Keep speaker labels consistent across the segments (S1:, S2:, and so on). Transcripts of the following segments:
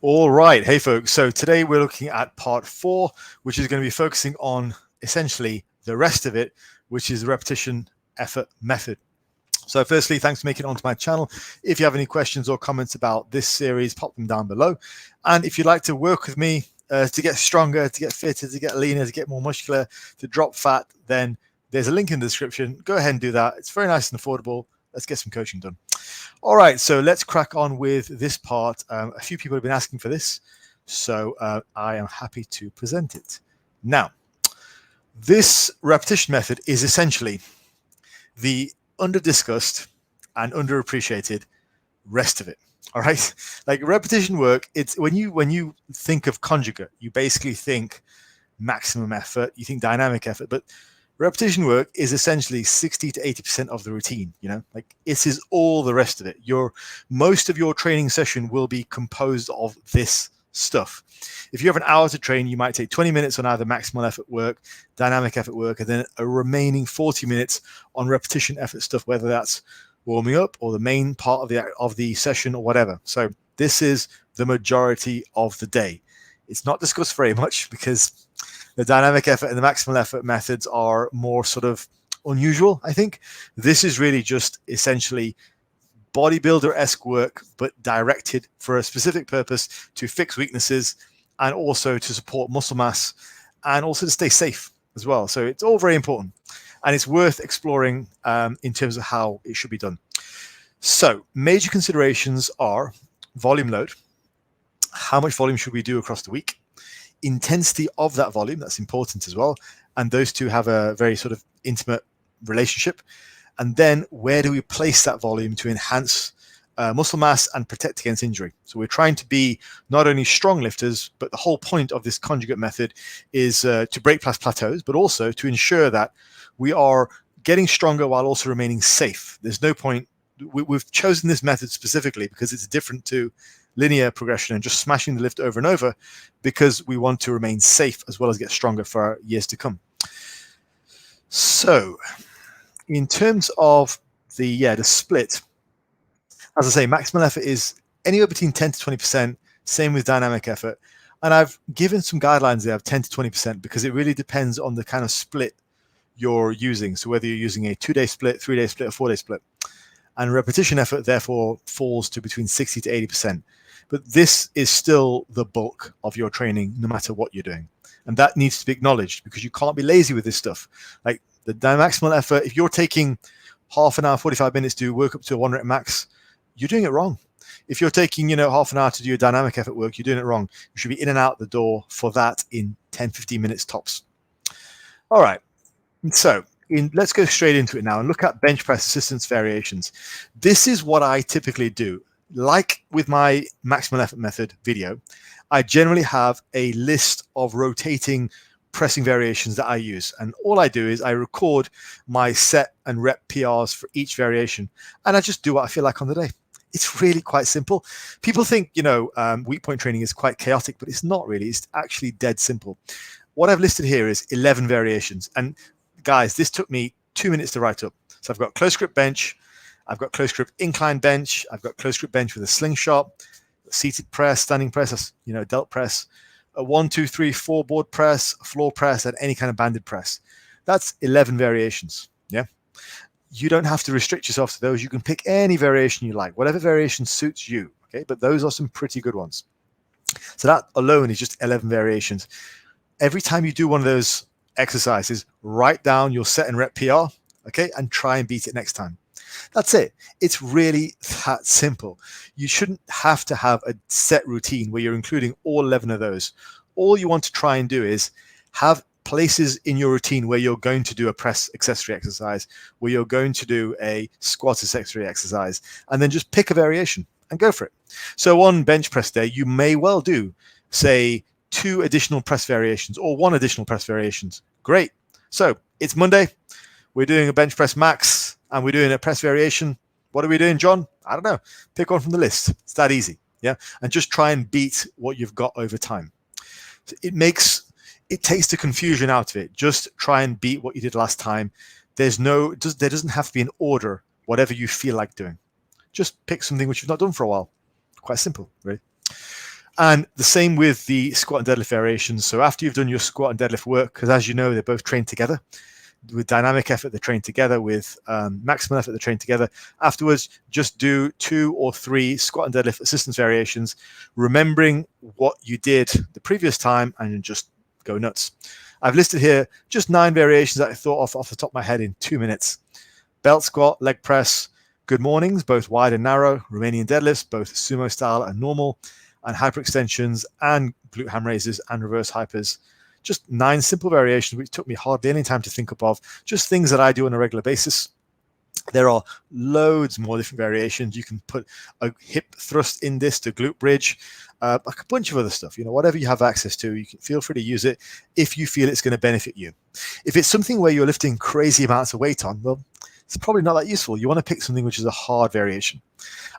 S1: All right. Hey, folks. So today we're looking at part 4, which is going to be focusing on essentially the rest of it, which is the repetition effort method. So firstly, thanks for making it onto my channel. If you have any questions or comments about this series, pop them down below. And if you'd like to work with me to get stronger, to get fitter, to get leaner, to get more muscular, to drop fat, then there's a link in the description. Go ahead and do that. It's very nice and affordable. Let's get some coaching done. All right, so let's crack on with this part. A few people have been asking for this, so I am happy to present it. Now, this repetition method is essentially the under-discussed and underappreciated rest of it. All right, like repetition work, it's when you think of conjugate, you basically think maximum effort, you think dynamic effort, but repetition work is essentially 60 to 80% of the routine. Like it is all the rest of it. Most of your training session will be composed of this stuff. If you have an hour to train, you might take 20 minutes on either maximal effort work, dynamic effort work, and then a remaining 40 minutes on repetition effort stuff, whether that's warming up or the main part of the session or whatever. So this is the majority of the day. It's not discussed very much because the dynamic effort and the maximal effort methods are more sort of unusual, I think. This is really just essentially bodybuilder-esque work, but directed for a specific purpose to fix weaknesses and also to support muscle mass and also to stay safe as well. So it's all very important and it's worth exploring in terms of how it should be done. So major considerations are volume load. How much volume should we do across the week? Intensity of that volume, that's important as well, and those two have a very sort of intimate relationship. And then where do we place that volume to enhance muscle mass and protect against injury? So we're trying to be not only strong lifters, but the whole point of this conjugate method is to break past plateaus, but also to ensure that we are getting stronger while also remaining safe. There's no point, we've chosen this method specifically because it's different to linear progression and just smashing the lift over and over, because we want to remain safe as well as get stronger for years to come. So in terms of the split, as I say, maximal effort is anywhere between 10 to 20%, same with dynamic effort. And I've given some guidelines there of 10 to 20% because it really depends on the kind of split you're using. So whether you're using a 2-day split, 3-day split, or 4-day split. And repetition effort therefore falls to between 60 to 80%. But this is still the bulk of your training, no matter what you're doing. And that needs to be acknowledged because you can't be lazy with this stuff. Like the maximal effort, if you're taking half an hour, 45 minutes to work up to a 1 rep max, you're doing it wrong. If you're taking, half an hour to do your dynamic effort work, you're doing it wrong. You should be in and out the door for that in 10, 15 minutes tops. All right. So let's go straight into it now and look at bench press assistance variations. This is what I typically do. Like with my maximal effort method video, I generally have a list of rotating pressing variations that I use. And all I do is I record my set and rep PRs for each variation. And I just do what I feel like on the day. It's really quite simple. People think, weak point training is quite chaotic, but it's not really. It's actually dead simple. What I've listed here is 11 variations. And guys, this took me 2 minutes to write up. So I've got close grip bench, I've got close grip incline bench, I've got close grip bench with a slingshot, seated press, standing press, delt press, a 1, 2, 3, 4 board press, floor press, and any kind of banded press. That's 11 variations. Yeah. You don't have to restrict yourself to those. You can pick any variation you like, whatever variation suits you. Okay. But those are some pretty good ones. So that alone is just 11 variations. Every time you do one of those exercises, write down your set and rep PR, okay, and try and beat it next time. That's it. It's really that simple. You shouldn't have to have a set routine where you're including all 11 of those. All you want to try and do is have places in your routine where you're going to do a press accessory exercise, where you're going to do a squat accessory exercise, and then just pick a variation and go for it. So on bench press day, you may well do, say, 2 additional press variations or 1 additional press variations. Great. So it's Monday. We're doing a bench press max and we're doing a press variation. What are we doing, John? I don't know. Pick one from the list. It's that easy. Yeah. And just try and beat what you've got over time. So it takes the confusion out of it. Just try and beat what you did last time. There doesn't have to be an order, whatever you feel like doing. Just pick something which you've not done for a while. Quite simple, really. And the same with the squat and deadlift variations. So after you've done your squat and deadlift work, because as you know, they're both trained together. With dynamic effort, they're trained together. With maximal effort, they're trained together. Afterwards, just do 2 or 3 squat and deadlift assistance variations, remembering what you did the previous time, and just go nuts. I've listed here just 9 variations that I thought of off the top of my head in 2 minutes. Belt squat, leg press, good mornings, both wide and narrow, Romanian deadlifts, both sumo style and normal, and hyperextensions and glute ham raises and reverse hypers. Just 9 simple variations, which took me hardly any time to think up of, just things that I do on a regular basis. There are loads more different variations. You can put a hip thrust in this to glute bridge, like a bunch of other stuff. Whatever you have access to, you can feel free to use it if you feel it's going to benefit you. If it's something where you're lifting crazy amounts of weight on, well, it's probably not that useful. You want to pick something which is a hard variation.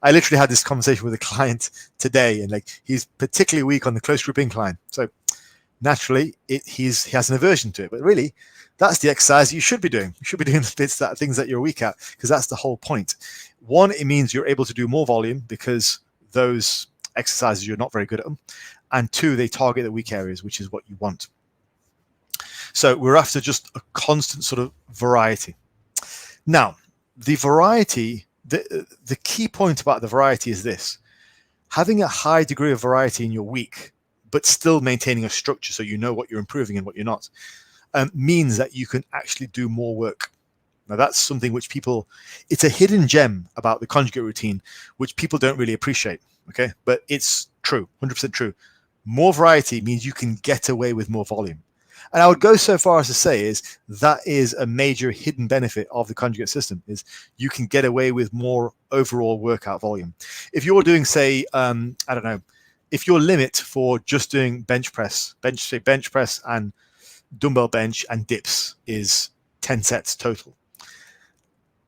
S1: I literally had this conversation with a client today, and he's particularly weak on the close group incline. So naturally, he has an aversion to it. But really, that's the exercise you should be doing. You should be doing the things that you're weak at, because that's the whole point. 1, it means you're able to do more volume because those exercises, you're not very good at them. And 2, they target the weak areas, which is what you want. So we're after just a constant sort of variety. Now, the variety, the key point about the variety is this: having a high degree of variety in your week, but still maintaining a structure so you know what you're improving and what you're not, means that you can actually do more work. Now, that's something which it's a hidden gem about the conjugate routine, which people don't really appreciate, okay? But it's true, 100% true. More variety means you can get away with more volume. And I would go so far as to say that is a major hidden benefit of the conjugate system, is you can get away with more overall workout volume. If you're doing, say, I don't know, if your limit for just doing bench press and dumbbell bench and dips is 10 sets total,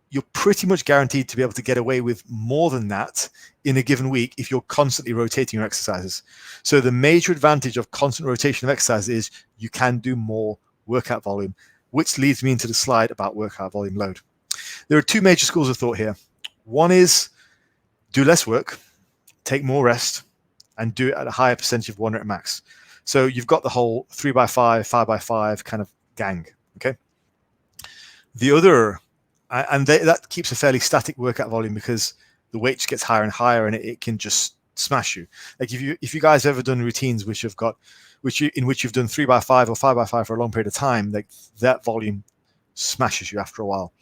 S1: you're pretty much guaranteed to be able to get away with more than that in a given week if you're constantly rotating your exercises. So the major advantage of constant rotation of exercise is you can do more workout volume, which leads me into the slide about workout volume load. There are 2 major schools of thought here. One is do less work, take more rest, and do it at a higher percentage of 1 rep max. So you've got the whole 3x5, 5x5 kind of gang, okay? The other, that keeps a fairly static workout volume because the weight just gets higher and higher, and it can just smash you. Like if you guys have ever done routines in which you've done 3x5 or 5x5 for a long period of time, like that volume smashes you after a while.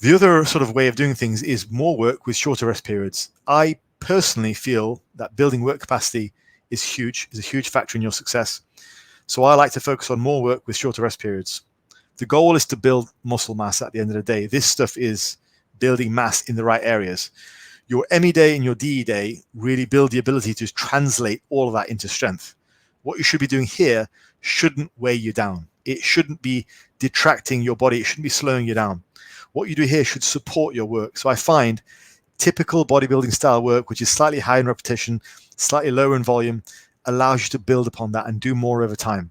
S1: The other sort of way of doing things is more work with shorter rest periods. I personally feel that building work capacity is a huge factor in your success. So I like to focus on more work with shorter rest periods. The goal is to build muscle mass at the end of the day. This stuff is building mass in the right areas. Your ME day and your DE day really build the ability to translate all of that into strength. What you should be doing here shouldn't weigh you down. It shouldn't be detracting your body. It shouldn't be slowing you down. What you do here should support your work. So I find typical bodybuilding style work, which is slightly higher in repetition, slightly lower in volume, allows you to build upon that and do more over time.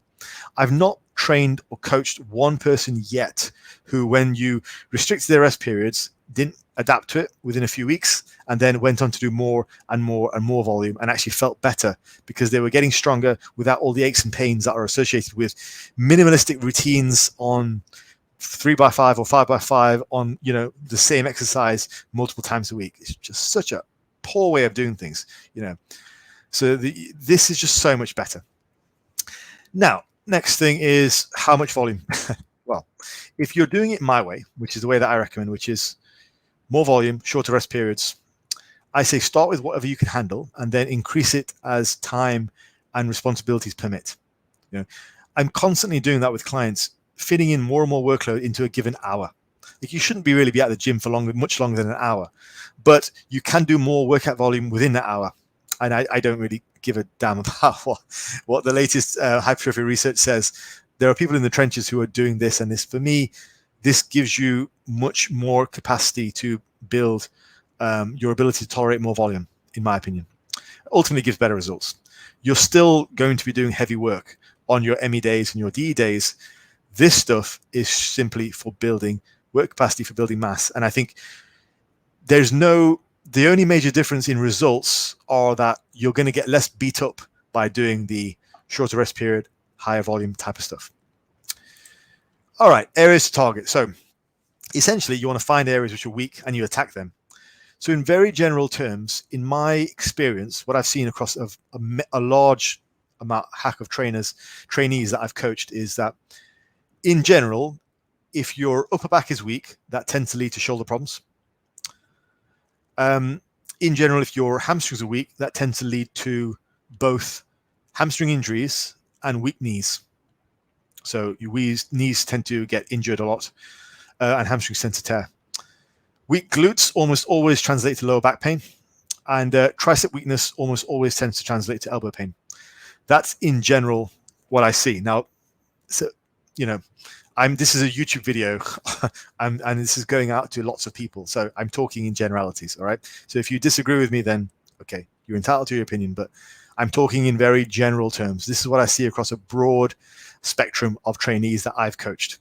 S1: I've not trained or coached one person yet who, when you restricted their rest periods, didn't adapt to it within a few weeks and then went on to do more and more and more volume and actually felt better because they were getting stronger without all the aches and pains that are associated with minimalistic routines on 3x5 or 5x5 on the same exercise multiple times a week. It's just such a poor way of doing things, so this is just so much better. Now, next thing is how much volume. Well, if you're doing it my way, which is the way that I recommend, which is more volume, shorter rest periods, I say start with whatever you can handle and then increase it as time and responsibilities permit. I'm constantly doing that with clients, fitting in more and more workload into a given hour. Like, you shouldn't really be at the gym for much longer than an hour, but you can do more workout volume within that hour. And I don't really give a damn about what the latest hypertrophy research says. There are people in the trenches who are doing this, and this, for me, this gives you much more capacity to build your ability to tolerate more volume, in my opinion. Ultimately gives better results. You're still going to be doing heavy work on your ME days and your DE days. This stuff is simply for building work capacity, for building mass. And I think there's no The only major difference in results are that you're going to get less beat up by doing the shorter rest period, higher volume type of stuff. All right, areas to target. So essentially, you want to find areas which are weak and you attack them. So in very general terms, in my experience, what I've seen across a large hack of trainees that I've coached is that in general, if your upper back is weak, that tends to lead to shoulder problems. In general, if your hamstrings are weak, that tends to lead to both hamstring injuries and weak knees. So your knees tend to get injured a lot, and hamstrings tend to tear. Weak glutes almost always translate to lower back pain, and tricep weakness almost always tends to translate to elbow pain. That's in general what I see. Now, so this is a YouTube video, and this is going out to lots of people, so I'm talking in generalities. All right. So if you disagree with me, then okay, you're entitled to your opinion, but I'm talking in very general terms. This is what I see across a broad spectrum of trainees that I've coached.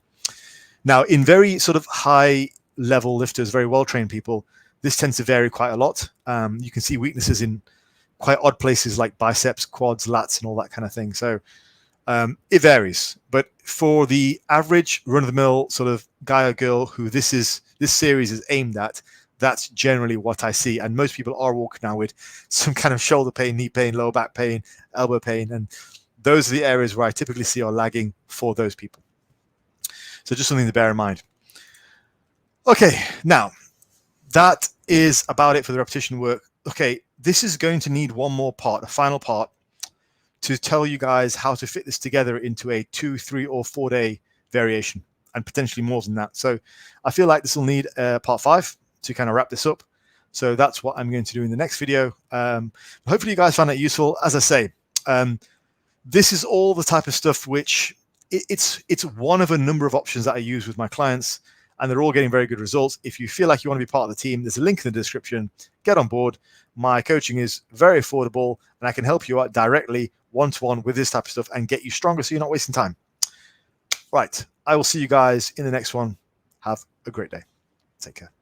S1: Now, in very sort of high level lifters, very well-trained people, this tends to vary quite a lot. You can see weaknesses in quite odd places like biceps, quads, lats, and all that kind of thing. So it varies. But for the average run-of-the-mill sort of guy or girl who this series is aimed at, that's generally what I see. And most people are walking now with some kind of shoulder pain, knee pain, lower back pain, elbow pain. And those are the areas where I typically see are lagging for those people. So just something to bear in mind. Okay, now that is about it for the repetition work. Okay, this is going to need one more part, a final part, to tell you guys how to fit this together into a 2, 3, or 4 day variation, and potentially more than that. So I feel like this will need part 5 to kind of wrap this up. So that's what I'm going to do in the next video. Hopefully you guys found it useful. As I say, this is all the type of stuff which it's one of a number of options that I use with my clients, and they're all getting very good results. If you feel like you want to be part of the team, there's a link in the description. Get on board. My coaching is very affordable, and I can help you out directly one-to-one with this type of stuff and get you stronger so you're not wasting time. Right. I will see you guys in the next one. Have a great day. Take care.